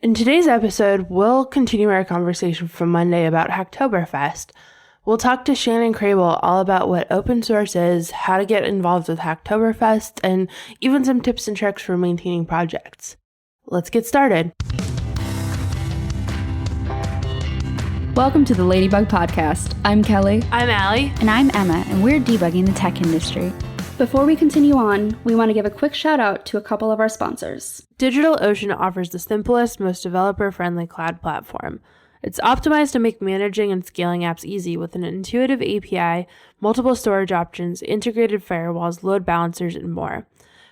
In today's episode, we'll continue our conversation from Monday about Hacktoberfest. We'll talk to Shannon Crabill all about what open source is, how to get involved with Hacktoberfest, and even some tips and tricks for maintaining projects. Let's get started. Welcome to the Ladybug Podcast. I'm Kelly. I'm Allie. And I'm Emma, and we're debugging the tech industry. Before we continue on, we want to give a quick shout out to a couple of our sponsors. DigitalOcean offers the simplest, most developer-friendly cloud platform. It's optimized to make managing and scaling apps easy with an intuitive API, multiple storage options, integrated firewalls, load balancers, and more.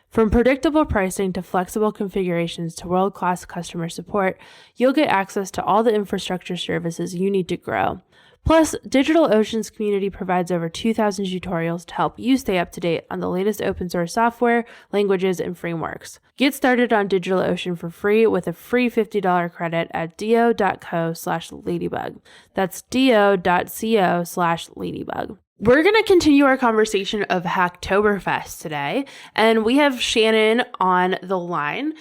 From predictable pricing to flexible configurations to world-class customer support, you'll get access to all the infrastructure services you need to grow. Plus, DigitalOcean's community provides over 2,000 tutorials to help you stay up to date on the latest open source software, languages, and frameworks. Get started on DigitalOcean for free with a free $50 credit at do.co/ladybug. That's do.co/ladybug. We're going to continue our conversation of Hacktoberfest today, and we have Shannon on the line.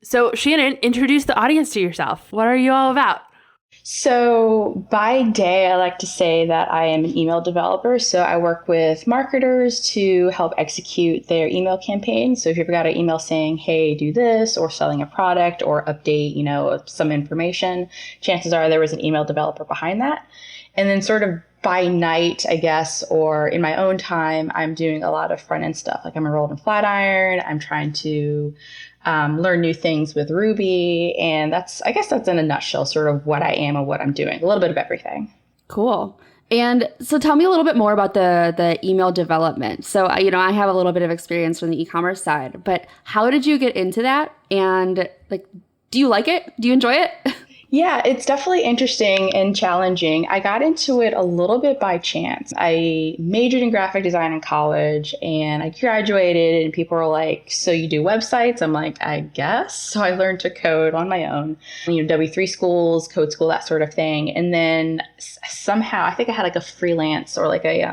So, Shannon, introduce the audience to yourself. What are you all about? So by day, I like to say that I am an email developer. So I work with marketers to help execute their email campaigns. So if you ever got an email saying, hey, do this, or selling a product or update, some information, chances are there was an email developer behind that. And then sort of by night, I guess, or in my own time, I'm doing a lot of front end stuff. Like I'm enrolled in Flatiron. I'm trying to learn new things with Ruby. And I guess that's in a nutshell, sort of what I am and what I'm doing. A little bit of everything. Cool. And so tell me a little bit more about the email development. So, I have a little bit of experience from the e-commerce side, but how did you get into that? And do you like it? Do you enjoy it? Yeah, it's definitely interesting and challenging. I got into it a little bit by chance. I majored in graphic design in college and I graduated and people were like, so you do websites? I'm like, I guess. So I learned to code on my own, W3 schools, code school, that sort of thing. And then somehow I think I had like a freelance or like a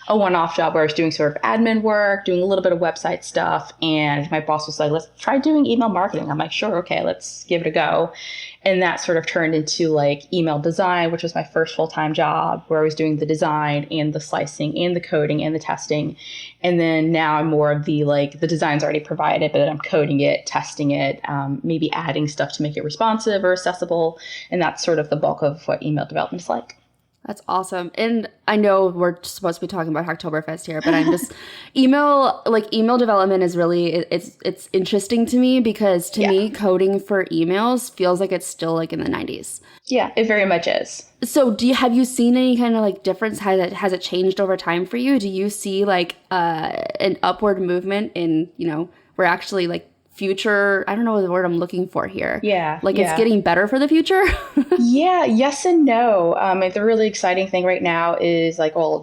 one-off job where I was doing sort of admin work, doing a little bit of website stuff. And my boss was like, let's try doing email marketing. I'm like, sure, okay, let's give it a go. And that sort of turned into like email design, which was my first full-time job where I was doing the design and the slicing and the coding and the testing. And then now I'm more of the design's already provided, but I'm coding it, testing it, maybe adding stuff to make it responsive or accessible. And that's sort of the bulk of what email development is like. That's awesome. And I know we're supposed to be talking about Hacktoberfest here, but I'm just email development is really, it's interesting to me because to me, coding for emails feels like it's still like in the 90s. Yeah, it very much is. So have you seen any kind of difference? Has it changed over time for you? Do you see an upward movement in, we're actually future, I don't know the word I'm looking for here. Yeah. It's getting better for the future? Yeah, yes and no. The really exciting thing right now is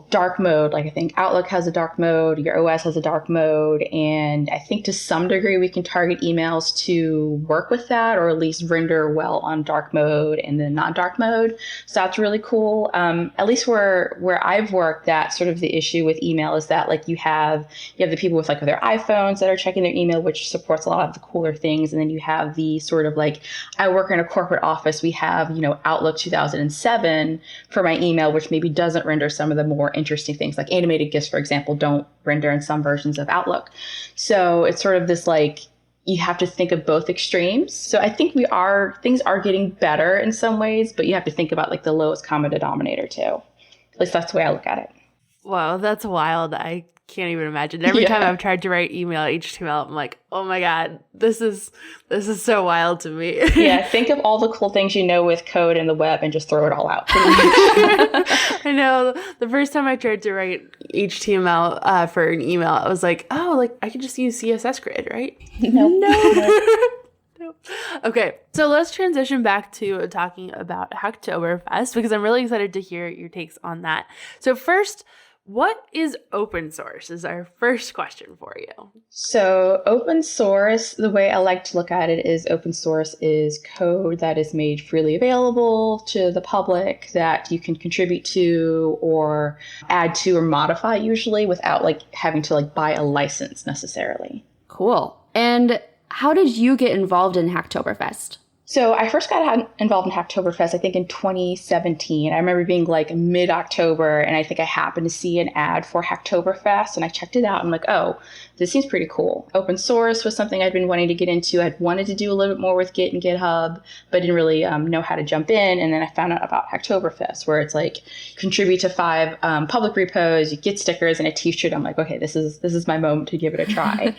dark mode. I think Outlook has a dark mode, your OS has a dark mode, and I think to some degree we can target emails to work with that or at least render well on dark mode and then not dark mode. So that's really cool. At least where I've worked, that sort of the issue with email is that you have the people with their iPhones that are checking their email, which supports a lot of the cooler things. And then you have the sort of I work in a corporate office. We have, Outlook 2007 for my email, which maybe doesn't render some of the more interesting things like animated GIFs, for example, don't render in some versions of Outlook. So it's sort of this you have to think of both extremes. So I think things are getting better in some ways, but you have to think about the lowest common denominator too. At least that's the way I look at it. Wow, that's wild. I can't even imagine. Every time I've tried to write email HTML, I'm like, oh my God, this is so wild to me. Yeah, think of all the cool things with code and the web and just throw it all out. I know. The first time I tried to write HTML for an email, I was like, oh, I could just use CSS Grid, right? No. Okay, so let's transition back to talking about Hacktoberfest because I'm really excited to hear your takes on that. So first, what is open source is our first question for you. So open source, the way I like to look at it is open source is code that is made freely available to the public that you can contribute to or add to or modify usually without having to buy a license necessarily. Cool. And how did you get involved in Hacktoberfest? So I first got involved in Hacktoberfest, I think in 2017. I remember being like mid-October, and I think I happened to see an ad for Hacktoberfest, and I checked it out. And I'm like, oh, this seems pretty cool. Open source was something I'd been wanting to get into. I'd wanted to do a little bit more with Git and GitHub, but didn't really know how to jump in. And then I found out about Hacktoberfest, where it's like contribute to 5 public repos, you get stickers and a t-shirt. I'm like, okay, this is my moment to give it a try.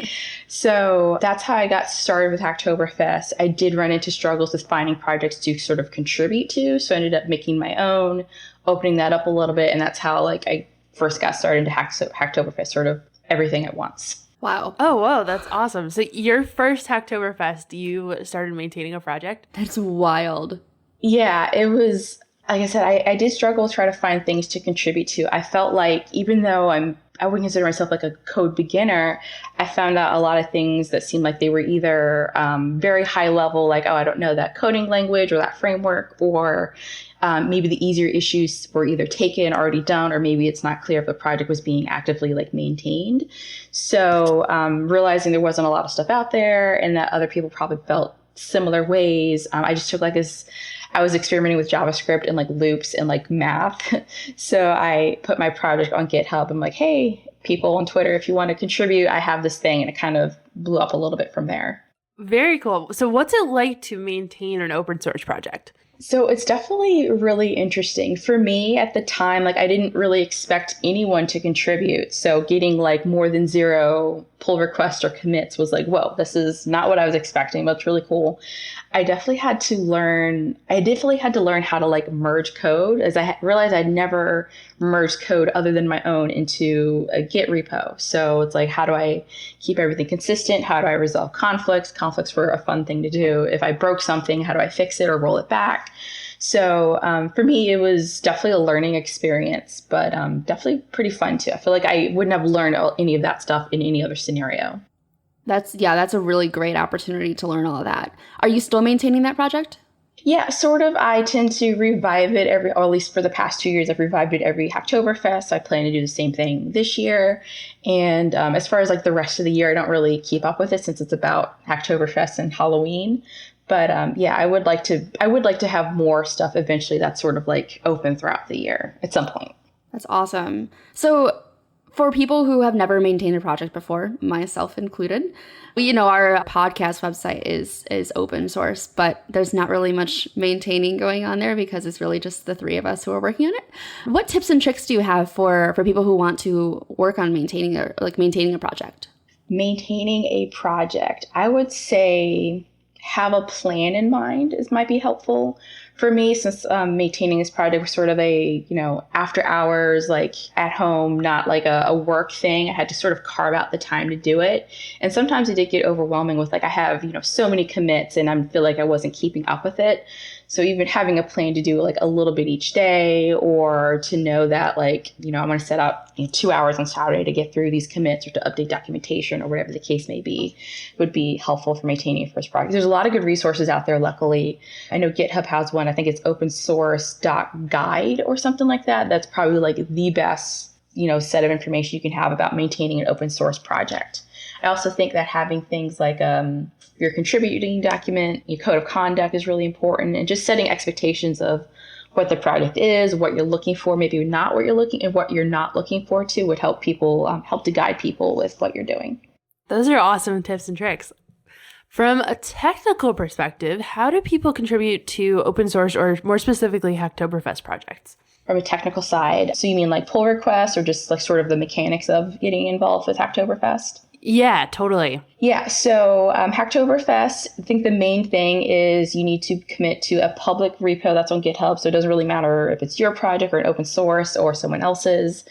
So that's how I got started with Hacktoberfest. I did run into struggles with finding projects to sort of contribute to. So I ended up making my own, opening that up a little bit. And that's how like I first got started into Hacktoberfest, sort of everything at once. Wow. Oh, whoa, that's awesome. So your first Hacktoberfest, you started maintaining a project? That's wild. Yeah, it was, like I said, I did struggle to try to find things to contribute to. I felt like even though I wouldn't consider myself like a code beginner, I found out a lot of things that seemed like they were either very high level, like, oh, I don't know that coding language or that framework, or maybe the easier issues were either taken, already done, or maybe it's not clear if the project was being actively like maintained. So realizing there wasn't a lot of stuff out there and that other people probably felt similar ways, I just took like this, I was experimenting with JavaScript and like loops and like math. So I put my project on GitHub. I'm like, hey, people on Twitter, if you want to contribute, I have this thing. And it kind of blew up a little bit from there. Very cool. So what's it like to maintain an open source project? So it's definitely really interesting. For me at the time, like I didn't really expect anyone to contribute. So getting like more than 0 pull requests or commits was like, whoa, this is not what I was expecting, but it's really cool. I definitely had to learn how to like merge code, as I realized I'd never merged code other than my own into a Git repo. So it's like, how do I keep everything consistent? How do I resolve conflicts? Conflicts were a fun thing to do. If I broke something, how do I fix it or roll it back? So for me, it was definitely a learning experience, but definitely pretty fun too. I feel like I wouldn't have learned any of that stuff in any other scenario. That's a really great opportunity to learn all of that. Are you still maintaining that project? Yeah, sort of. I tend to revive it or at least for the past 2 years, I've revived it every Hacktoberfest. I plan to do the same thing this year. And as far as like the rest of the year, I don't really keep up with it since it's about Hacktoberfest and Halloween. But yeah, I would like to have more stuff eventually that's sort of like open throughout the year at some point. That's awesome. So for people who have never maintained a project before, myself included, our podcast website is open source, but there's not really much maintaining going on there because it's really just the 3 of us who are working on it. What tips and tricks do you have for people who want to work on maintaining a project? Maintaining a project, I would say have a plan in mind might be helpful. For me, since maintaining this project was sort of a, after hours, like at home, not like a work thing, I had to sort of carve out the time to do it. And sometimes it did get overwhelming with like, I have, so many commits and I feel like I wasn't keeping up with it. So even having a plan to do like a little bit each day, or to know that like, I'm going to set out 2 hours on Saturday to get through these commits or to update documentation or whatever the case may be, would be helpful for maintaining a first project. There's a lot of good resources out there, luckily. I know GitHub has one. I think it's opensource.guide or something like that. That's probably like the best, set of information you can have about maintaining an open source project. I also think that having things like your contributing document, your code of conduct is really important, and just setting expectations of what the project is, what you're looking for, maybe not what you're not looking for to would help to guide people with what you're doing. Those are awesome tips and tricks. From a technical perspective, how do people contribute to open source or more specifically Hacktoberfest projects? From a technical side, so you mean like pull requests or just like sort of the mechanics of getting involved with Hacktoberfest? Yeah, totally. Yeah, so Hacktoberfest, I think the main thing is you need to commit to a public repo that's on GitHub. So it doesn't really matter if it's your project or an open source or someone else's.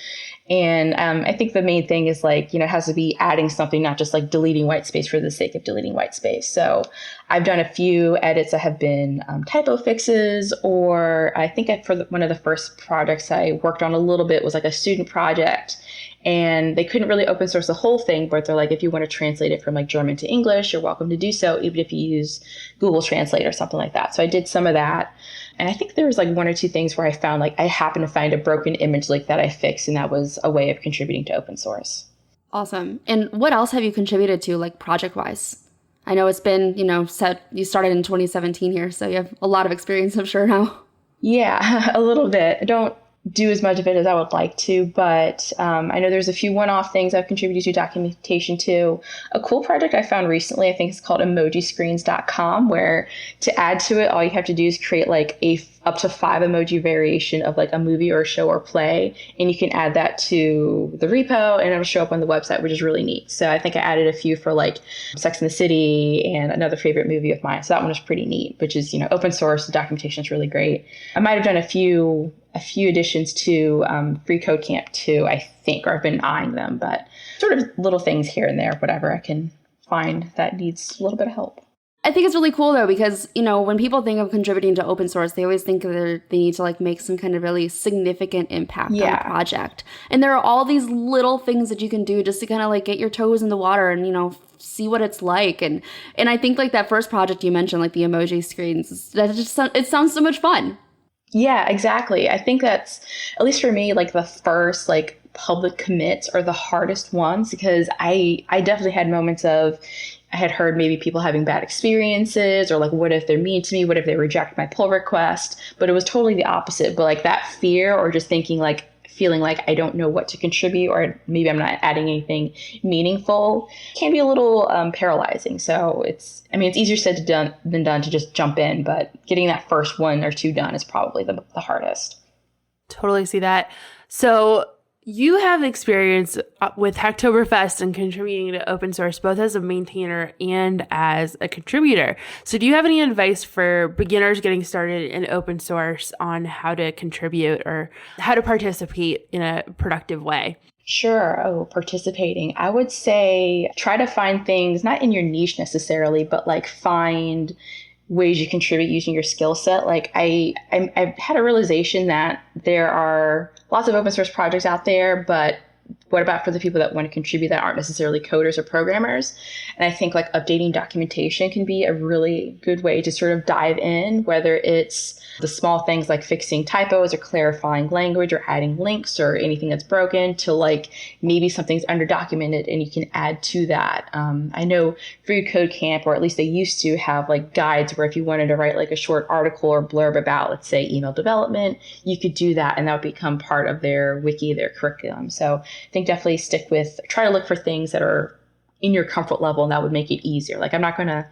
And I think the main thing is like, it has to be adding something, not just like deleting white space for the sake of deleting white space. So I've done a few edits that have been typo fixes, or I think one of the first projects I worked on a little bit was like a student project. And they couldn't really open source the whole thing, but they're like, if you want to translate it from like German to English, you're welcome to do so, even if you use Google Translate or something like that. So I did some of that. And I think there was like 1 or 2 things where I found like I happened to find a broken image link that I fixed, and that was a way of contributing to open source. Awesome. And what else have you contributed to, like project-wise? I know it's been, you started in 2017 here, so you have a lot of experience, I'm sure now. Yeah, a little bit. I don't do as much of it as I would like to, but I know there's a few one-off things I've contributed to documentation to. A cool project I found recently, I think it's called emojiscreens.com, where to add to it, all you have to do is create like up to 5 emoji variation of like a movie or a show or play, and you can add that to the repo and it'll show up on the website, which is really neat. So I think I added a few for like Sex and the City and another favorite movie of mine. So that one was pretty neat, which is, open source. The documentation is really great. I might have done a few additions to Free Code Camp too, I think, or I've been eyeing them, but sort of little things here and there, whatever I can find that needs a little bit of help. I think it's really cool though, because, when people think of contributing to open source, they always think that they need to like make some kind of really significant impact on a project. And there are all these little things that you can do just to kind of like get your toes in the water and, see what it's like. And I think like that first project you mentioned, like the emoji screens, it sounds so much fun. Yeah, exactly. I think that's, at least for me, like the first like public commits are the hardest ones, because I definitely had moments of, I had heard maybe people having bad experiences, or like, what if they're mean to me? What if they reject my pull request? But it was totally the opposite. But like that fear, or just feeling like I don't know what to contribute, or maybe I'm not adding anything meaningful, can be a little paralyzing. So it's easier said than done to just jump in, but getting that first 1 or 2 done is probably the hardest. Totally see that. So you have experience with Hacktoberfest and contributing to open source, both as a maintainer and as a contributor. So do you have any advice for beginners getting started in open source on how to contribute or how to participate in a productive way? Sure. Oh, participating. I would say try to find things, not in your niche necessarily, but like find ways you contribute using your skill set. Like I've had a realization that there are lots of open source projects out there, but what about for the people that want to contribute that aren't necessarily coders or programmers? And I think like updating documentation can be a really good way to sort of dive in, whether it's the small things like fixing typos or clarifying language or adding links or anything that's broken, to like maybe something's underdocumented and you can add to that. I know Free Code Camp, or at least they used to have like guides where if you wanted to write like a short article or blurb about, let's say, email development, you could do that and that would become part of their wiki, their curriculum. So I think definitely try to look for things that are in your comfort level and that would make it easier. Like I'm not going to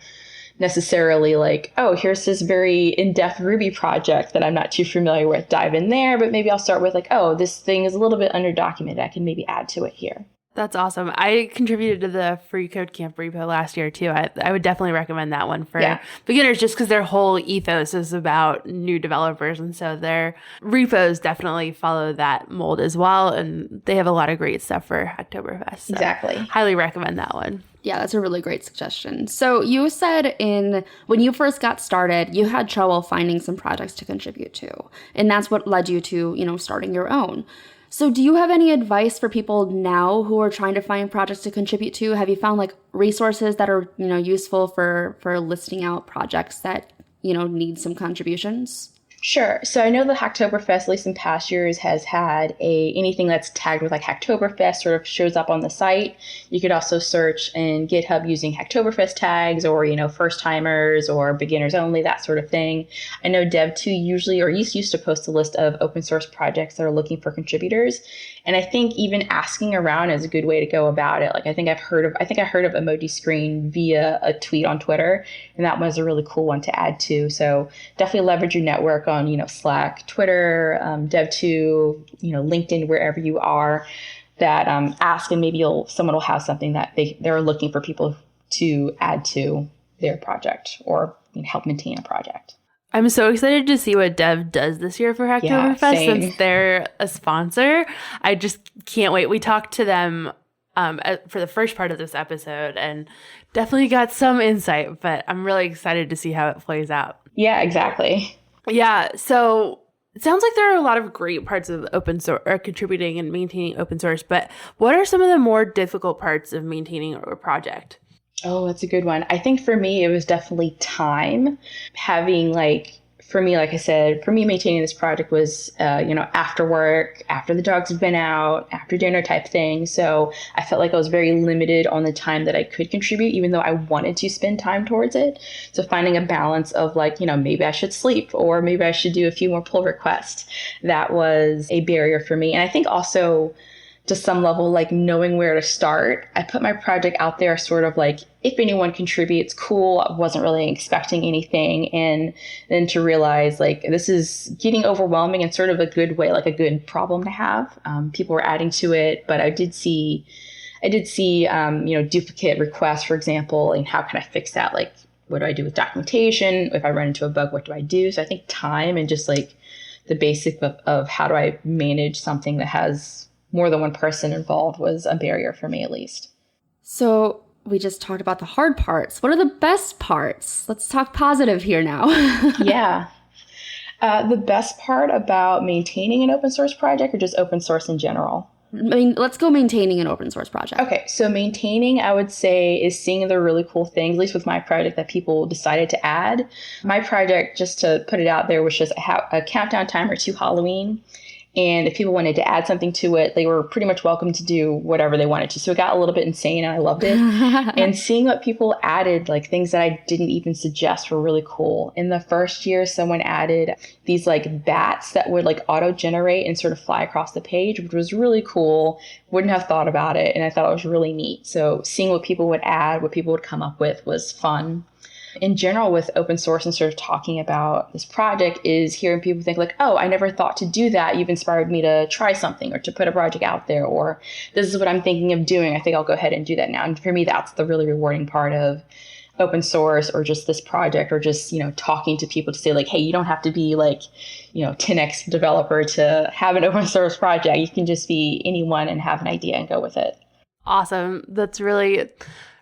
necessarily like, oh, here's this very in-depth Ruby project that I'm not too familiar with, dive in there, but maybe I'll start with like, oh, this thing is a little bit underdocumented, I can maybe add to it here. That's awesome. I contributed to the Free Code Camp repo last year too. I would definitely recommend that one for beginners, just because their whole ethos is about new developers. And so their repos definitely follow that mold as well. And they have a lot of great stuff for Hacktoberfest. So exactly. Highly recommend that one. Yeah, that's a really great suggestion. So you said when you first got started, you had trouble finding some projects to contribute to. And that's what led you to, starting your own. So do you have any advice for people now who are trying to find projects to contribute to? Have you found like resources that are, useful for listing out projects that, need some contributions? Sure. So I know the Hacktoberfest, at least in past years, has had anything that's tagged with like Hacktoberfest sort of shows up on the site. You could also search in GitHub using Hacktoberfest tags, or, first timers or beginners only, that sort of thing. I know Dev2 usually, or used to post a list of open source projects that are looking for contributors. And I think even asking around is a good way to go about it. Like I heard of Emoji Screen via a tweet on Twitter, and that was a really cool one to add to. So definitely leverage your network on, Slack, Twitter, Dev2, LinkedIn, wherever you are, that ask, and maybe someone will have something that they're looking for people to add to their project or help maintain a project. I'm so excited to see what Dev does this year for Hacktoberfest, since they're a sponsor. I just can't wait. We talked to them for the first part of this episode and definitely got some insight, but I'm really excited to see how it plays out. Yeah, exactly. Yeah, so it sounds like there are a lot of great parts of open source or contributing and maintaining open source, but what are some of the more difficult parts of maintaining a project? Oh, that's a good one. I think for me, it was definitely time. Having for me, like I said, for me, maintaining this project was, after work, after the dogs have been out, after dinner type thing. So I felt like I was very limited on the time that I could contribute, even though I wanted to spend time towards it. So finding a balance of like, maybe I should sleep or maybe I should do a few more pull requests. That was a barrier for me. And I think also to some level, like knowing where to start, I put my project out there sort of like, if anyone contributes, cool. I wasn't really expecting anything. And then to realize like this is getting overwhelming in sort of a good way, like a good problem to have. People were adding to it, but I did see, duplicate requests, for example, and how can I fix that? Like, what do I do with documentation? If I run into a bug, what do I do? So I think time and just like the basic of how do I manage something that has more than one person involved was a barrier for me, at least. So we just talked about the hard parts. What are the best parts? Let's talk positive here now. Yeah. The best part about maintaining an open source project or just open source in general? I mean, let's go maintaining an open source project. Okay, so maintaining, I would say, is seeing the really cool things, at least with my project, that people decided to add. My project, just to put it out there, was just a countdown timer to Halloween. And if people wanted to add something to it, they were pretty much welcome to do whatever they wanted to. So it got a little bit insane and I loved it. And seeing what people added, like things that I didn't even suggest, were really cool. In the first year, someone added these like bats that would like auto-generate and sort of fly across the page, which was really cool. Wouldn't have thought about it. And I thought it was really neat. So seeing what people would add, what people would come up with was fun. In general, with open source and sort of talking about this project, is hearing people think like, oh, I never thought to do that. You've inspired me to try something or to put a project out there, or this is what I'm thinking of doing. I think I'll go ahead and do that now. And for me, that's the really rewarding part of open source or just this project, or just, talking to people to say like, hey, you don't have to be like, 10x developer to have an open source project. You can just be anyone and have an idea and go with it. Awesome. That's really,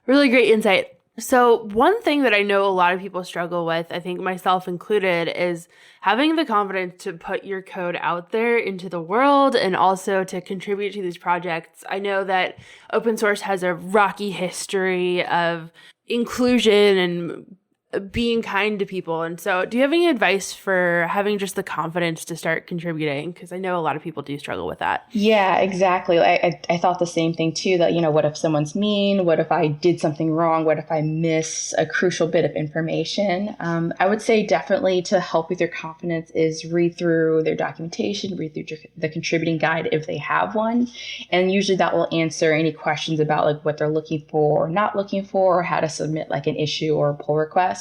really great insight. So one thing that I know a lot of people struggle with, I think myself included, is having the confidence to put your code out there into the world and also to contribute to these projects. I know that open source has a rocky history of inclusion and being kind to people. And so do you have any advice for having just the confidence to start contributing? Because I know a lot of people do struggle with that. Yeah, exactly. I thought the same thing too, that, what if someone's mean? What if I did something wrong? What if I miss a crucial bit of information? I would say definitely to help with your confidence is read through their documentation, read through the contributing guide if they have one. And usually that will answer any questions about like what they're looking for or not looking for, or how to submit like an issue or a pull request.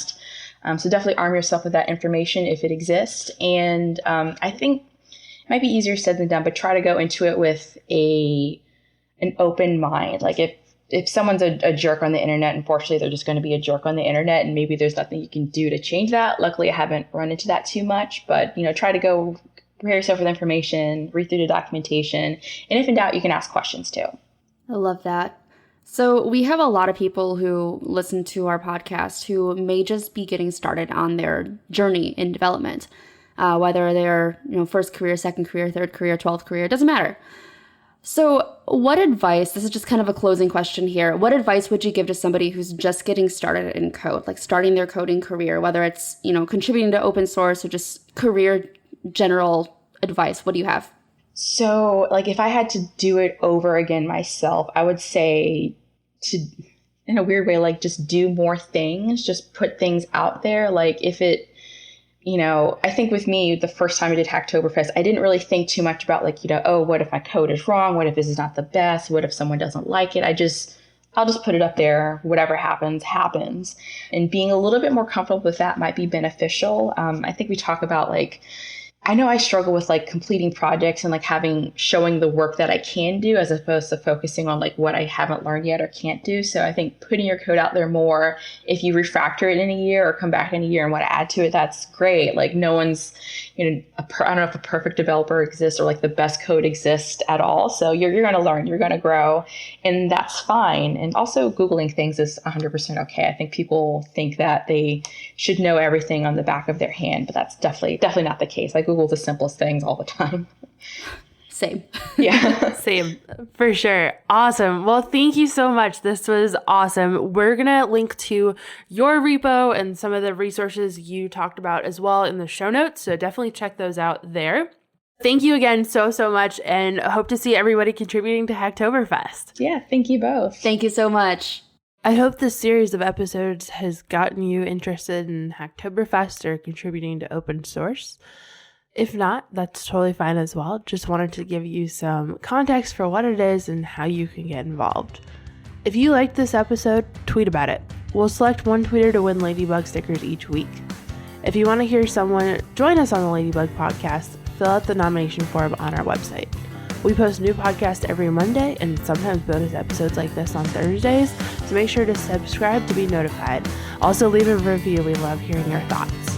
So definitely arm yourself with that information if it exists. And I think it might be easier said than done, but try to go into it with an open mind. Like if someone's a jerk on the internet, unfortunately, they're just going to be a jerk on the internet, and maybe there's nothing you can do to change that. Luckily, I haven't run into that too much, but try to go prepare yourself with information, read through the documentation, and if in doubt, you can ask questions too. I love that. So we have a lot of people who listen to our podcast who may just be getting started on their journey in development, whether they're first career, second career, third career, 12th career, it doesn't matter. So what advice, this is just kind of a closing question here, what advice would you give to somebody who's just getting started in code, like starting their coding career, whether it's contributing to open source or just career general advice? What do you have? So, like, if I had to do it over again myself, I would say to, in a weird way, like, just do more things, just put things out there. Like, if it, I think with me, the first time I did Hacktoberfest, I didn't really think too much about, like, oh, what if my code is wrong? What if this is not the best? What if someone doesn't like it? I'll just put it up there. Whatever happens, happens. And being a little bit more comfortable with that might be beneficial. I think we talk about, like, I know I struggle with like completing projects and like showing the work that I can do as opposed to focusing on like what I haven't learned yet or can't do. So I think putting your code out there more, if you refactor it in a year or come back in a year and want to add to it, that's great. Like no one's, I don't know if a perfect developer exists or like the best code exists at all. So you're going to learn, you're going to grow, and that's fine. And also Googling things is 100% okay. I think people think that they should know everything on the back of their hand, but that's definitely not the case. I Google the simplest things all the time. Same. Yeah. Same, for sure. Awesome. Well, thank you so much. This was awesome. We're going to link to your repo and some of the resources you talked about as well in the show notes. So definitely check those out there. Thank you again so much, and hope to see everybody contributing to Hacktoberfest. Yeah, thank you both. Thank you so much. I hope this series of episodes has gotten you interested in Hacktoberfest or contributing to open source. If not, that's totally fine as well. Just wanted to give you some context for what it is and how you can get involved. If you liked this episode, tweet about it. We'll select one tweeter to win Ladybug stickers each week. If you want to hear someone join us on the Ladybug podcast, fill out the nomination form on our website. We post new podcasts every Monday and sometimes bonus episodes like this on Thursdays, so make sure to subscribe to be notified. Also, leave a review. We love hearing your thoughts.